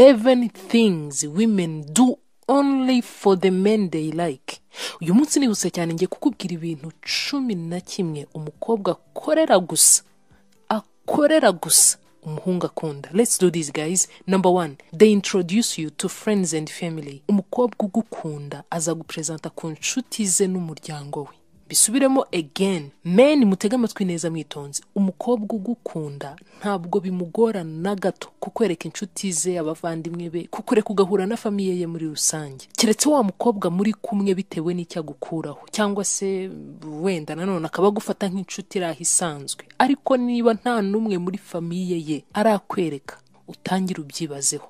11 things women do only for the men they like. Uyu munsi nihuse cyane ngiye kukubwira ibintu 11 umukobwa akorera gusa umuhungu akunda. Let's do this, guys. Number 1, they introduce you to friends and family. Umukobwa ugukunda aza gupresenta ku nshuti ze n'umuryango we. Bisubiremo again. Men mutega amatwi neza mwitonze. Umukobwa ugukunda ntabwo bimugora na gato kukwereka inshuti ze, abavandimwe be, kukureka ugahura na famiye ye muri rusange. Keretse wa mukobwa muri kumwe bitewe n'icyo agukuraho, cyangwa se wenda nanone akaba gufata nk'inshuti rahisanzwe. Ariko niba nta numwe muri famiye ye arakwereka, utangira ubyibazeho.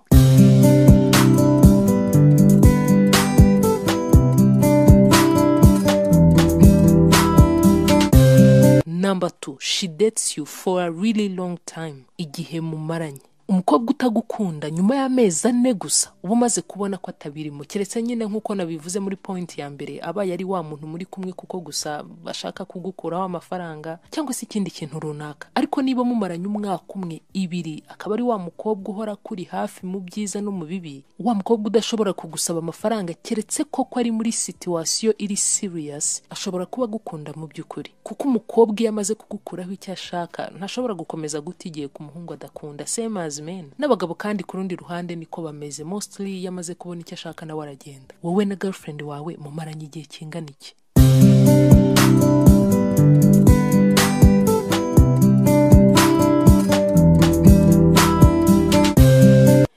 Number 2, she dates you for a really long time. Igihe mumaranye. Umukobwa utagukunda nyuma y'amezi 4 gusa uba umaze kubona ko atabirimo. Keretse nyine nkuko nabivuze muri point ya mbere, aba yari wa muntu muri kumwe kuko gusa bashaka kugukuraho amafaranga cyangwa se ikindi kintu runaka. Ariko niba mumaranye umwaka umwe, 2, akaba ari wa mukobwa uhora kuri hafi mu byiza no mu bibi, wa mukobwa udashobora kugusaba amafaranga keretse koko ari muri situation iri serious, ashobora kuba gukunda mu by'ukuri. Kuko umukobwa yamaze kugukuraho icyo ashaka ntashobora gukomeza gutigiye ku muhungu adakunda. Same as men. N'abagabo kandi ku rundi ruhande niko bameze. Mostly yamaze kubona icyo ashaka nawe aragenda. Wowe na girlfriend wawe mumaranye igihe kingana iki?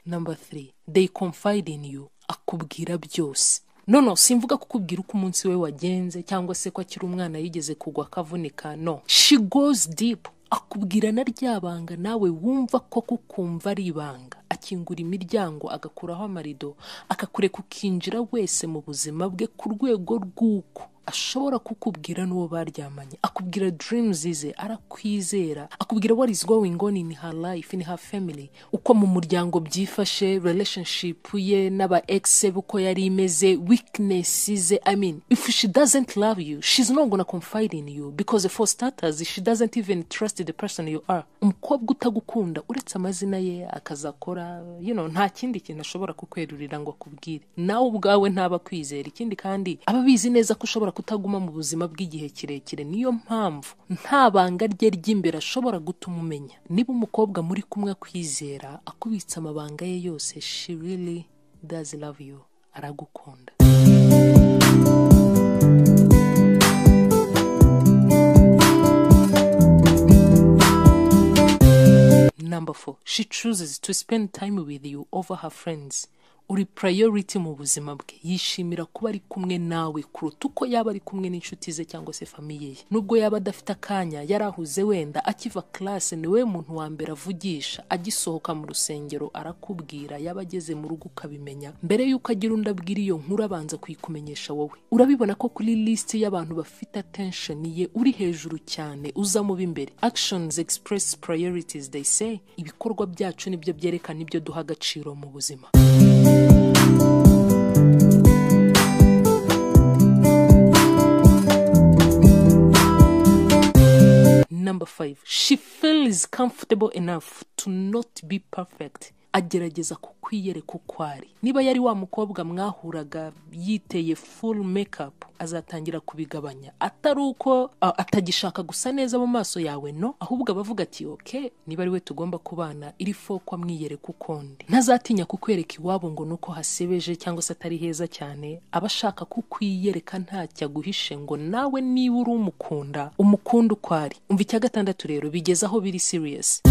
Number 3, they confide in you. Akubwira byose. No, simvuga kukubwira uko umunsi we wagenze cyangwa se ko akiri umwana yigeze kugwa akavunika. No, she goes deep. Akubwira na ryabanga nawe wumva ko kukumva ari ibanga. Akingura imiryango, agakuraho amarido, akakureka ukinjira wese mu buzima bwe ku rwego rw'uko ashobora kukubwira n'uwo baryamanye. Akubwira dreams ze, arakwizera. Akubwira what is going on in her life, in her family, uko mu muryango byifashe, relationship ye n'aba ex uko yari imeze, weakness ze. I mean, if she doesn't love you, she's not gonna confide in you, because for starters she doesn't even trust the person you are. Umukobwa utagukunda uretse amazina ye akazakora, nta kindi kintu ashobora kukwerurira ngo akubwire. Nawe ubwawe ntaba kwizera. Ikindi kandi ababizi neza ko ushobora kutaguma mu buzima bw'igihe kirekire. Niyo mpamvu nta banga rye ry'imbere ashobora gutuma umenya. Niba umukobwa muri kumwe kwizera, akubitsa amabanga ye yose, she really does love you. Aragukunda. Number 4, she chooses to spend time with you over her friends. Uri priority mu buzima bwe. Yishimira kuba ari kumwe nawe kuruta uko yaba ari kumwe n'inshuti ze cyangwa se famiye ye. Nubwo yaba adafite akanya, yarahuze wenda akiva class, niwe muntu wa mbere avugisha. Agisohoka mu rusengero arakubwira, yaba ageze mu rugo ukabimenya. Mbere yuko agira undi abwira iyo nkuru abanza kuyikumenyesha wowe. Urabibona ko kuri list y'abantu bafite attention ye uri hejuru cyane, uza mu b'imbere. Actions express priorities, they say. Ibikorwa byacu nibyo byerekana ibyo duha agaciro mu buzima. Number 5, she feels comfortable enough to not be perfect. Agerageza kukwiyereka uko ari. Niba yari wa mukobwa mwahuraga yiteye full makeup, azatangira kubigabanya. Atari uko atagishaka gusa neza mu maso yawe, no, ahubwo abavuga ati okay, niba ari we tugomba kubana, iri foko amwiyereka ukundi. Ntazatinya kukwereka iwabo ngo nuko hasebeje cyangwa se atari heza cyane. Abashaka kukwiyereka ntacyo aguhishe ngo nawe niba uri umukunda uko ari. Umva icya 6 rero bigeze aho biri serious.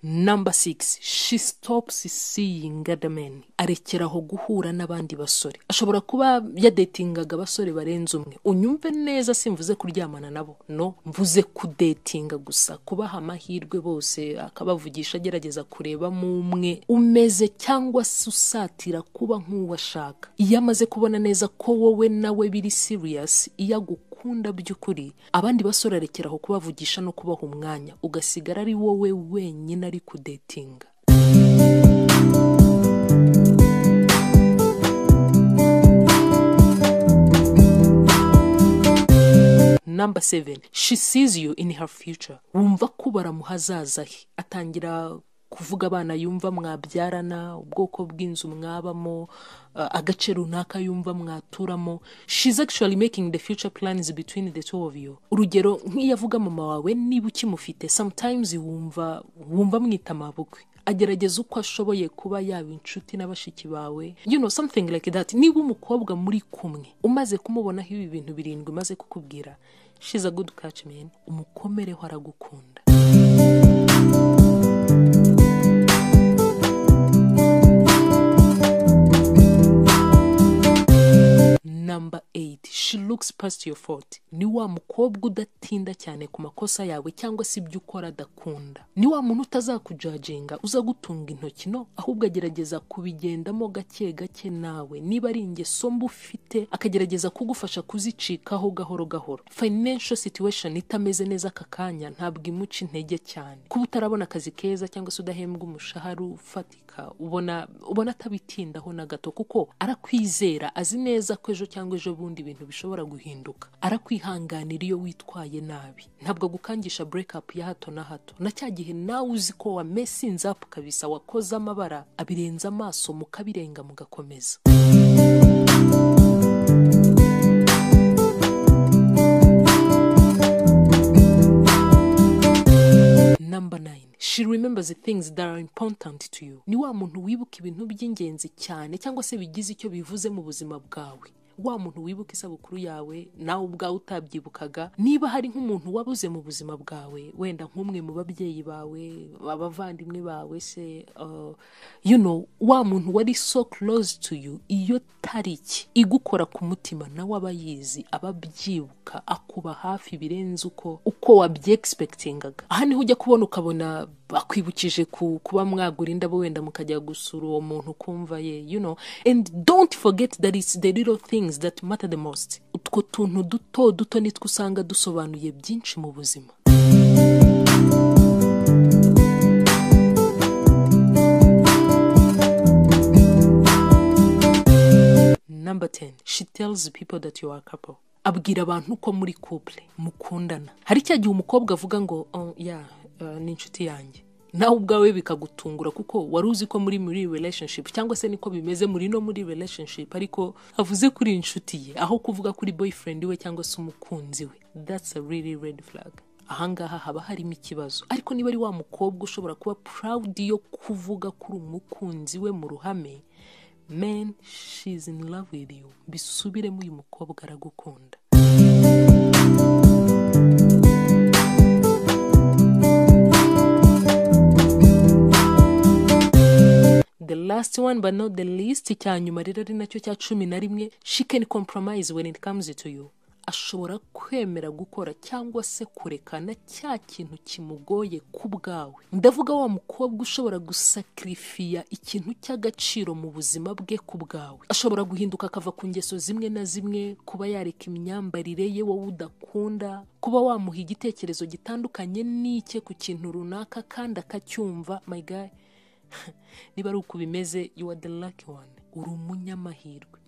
Number 6, she stops seeing other men. Arekeraho guhura n'abandi basore. Ashobora kuba yadetingaga abasore barenze umwe. Unyumve neza, simvuze kuryamana nabo, no, mvuze kudetinga gusa, kubaha amahirwe bose, akabavugisha agerageza kureba mu umwe umeze cyangwa se usatira kuba nk'uwashaka. Iyo amaze kubona neza ko wowe nawe biri serious, iyagukunda by'ukuri, abandi basore arekeraho kubavugisha no kubaha umwanya, ugasigara ari wowe wenyine ari kudetinga. Number 7, she sees you in her future. Wumva ko baramuhazaza he, atangira kuvuga abana yumva mwabyarana, ubwoko bw'inzu mwabamo, agace runaka yumva mwaturamo. She's actually making the future plans between the two of you. Urugero nk'iyo avuga mama wawe niba ukimufite, sometimes wumva mwita mabukwe. Agerageza uko ashoboye kuba yaba inshuti n'abashiki bawe, something like that. Niba umukobwa muri kumwe umaze kumubonaho ibi bintu 7 maze kukubwira, she's a good catch man. Umukomereho aragukunda. Number 8, she looks past your fault. Ni wa mukobwa udatinda cyane ku makosa yawe cyangwa se ibyo ukora adakunda. Ni wa muntu utazakujajinga, uza gutunga intoki no, ahubwo agerageza kubigendamo gake gake nawe. Niba ari ingeso mbi ufite, akagerageza kugufasha kuzicikaho gahoro gahoro. Financial situation itameze neza aka kanya ntabwo imuca intege cyane. Kuba utarabona akazi keza cyangwa se udahembwa umushahara ufatika, ubona atabitindaho na gato, kuko arakwizera, azi neza ko ejo cyangwa ejo bundi ibintu bishobora guhinduka. Arakwihanganira iyo witwaye nabi, ntabwo gukangisha break up ya hato na hato. Na cya gihe nawe uzi ko wa messinze up kabisa, wakoze amabara, abirenza amaso mukabirenga mugakomeza. Number 9, she remembers the things that are important to you. Ni wa muntu wibuka ibintu by'ingenzi cyane cyangwa se bigize icyo bivuze mu buzima bwawe. Wa muntu wibuka isabukuru yawe nawe ubwawe utabyibukaga. Niba hari nk'umuntu wabuze mu buzima bwawe, wenda nk'umwe mu babyeyi bawe, abavandimwe bawe se, wa muntu wari so close to you, iyo tariki igukora ku mutima nawe abayizi, ababyibuka, akuba hafi birenze uko wabye-expectingaga. Aha niho ujya kubona ukabona bakwibukije kuba mwagura indabo wenda mukajya gusura uwo muntu kumva ye, and don't forget that it's the little things that matter the most. Utwo tuntu duto nitwo usanga dusobanuye byinshi mu buzima. Number 10, she tells people that you are a couple. Abwira abantu ko muri couple mukundana. Hari cya gihe umukobwa avuga ngo ni inshuti yanjye, nawe ubwawe bikagutungura kuko wari uzi ko muri relationship, cyangwa se niko bimeze muri relationship, ariko avuze kuri inshuti ye aho kuvuga kuri boyfriend we cyangwa se umukunzi we. That's a really red flag. Ahangaha haba harimo ikibazo. Ariko niba ari wa mukobwa ushobora kuba proud yo kuvuga kuri umukunzi we mu ruhame, man, she's in love with you. Bisubiremo, uyu mukobwa aragukunda. The last one but not the least, cyanyuma rero ari nacyo cya 11, she can compromise when it comes to you. Ashobora kwemera gukora cyangwa se kurekana cya kintu kimugoye ku bwawe. Ndavuga wa mukobwa ushobora gusacrifiya ikintu cy'agaciro mu buzima bwe ku bwawe. Ashobora guhinduka akava ku ngeso zimwe na zimwe, kuba yareka imyambarire ye wowe udakunda, kuba wamuha igitekerezo gitandukanye n'icye ku kintu runaka kandi akacyumva. My guy, niba ari uko bimeze, you are the lucky one. Uri umunyamahirwe.